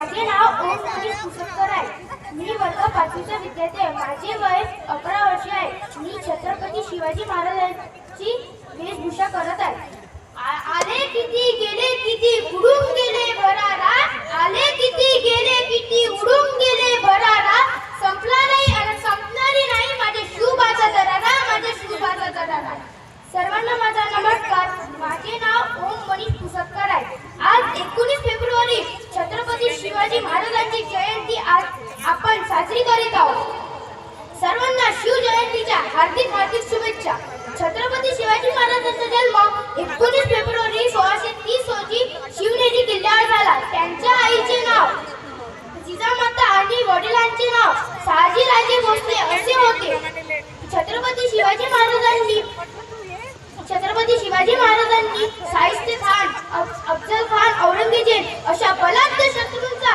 माझे नाव ओम मनीष पुसटकर आहे. मी वर्ग 5वीचा विद्यार्थी आहे. माझे वय 11 वर्षे आहे. मी छत्रपती शिवाजी महाराजांची वेशभूषा करत आहे. आले किती गेले किती उडून गेले भरारा. आले किती गेले किती उडून गेले भरारा. संपला नाही आणि संपणारी नाही माझ्या शुभाचा दरारा. माझ्या शुभाचा दरारा. सर्वांना माझा नमस्कार. माझे नाव ओम मनीष पुसटकर आहे. आज 19 फेब्रुवारी छत्रपती शिवाजी महाराजांची जयंती आज आपण साजरी करीत आहोत. सर्वांना शिवजयंतीच्या हार्दिक हार्दिक शुभेच्छा. छत्रपती शिवाजी महाराजांचा जन्म 19 फेब्रुवारी 1630 रोजी शिवनेरी किल्ल्यावर झाला. त्यांच्या आईचे नाव जिजामाता आणि वडिलांचे नाव शहाजीराजे भोसले असे होते. छत्रपती शिवाजी महाराजांनी शाहिस्ते खान, अफजल खान, औरंगजेब अशा बलाढ्य शत्रूंचा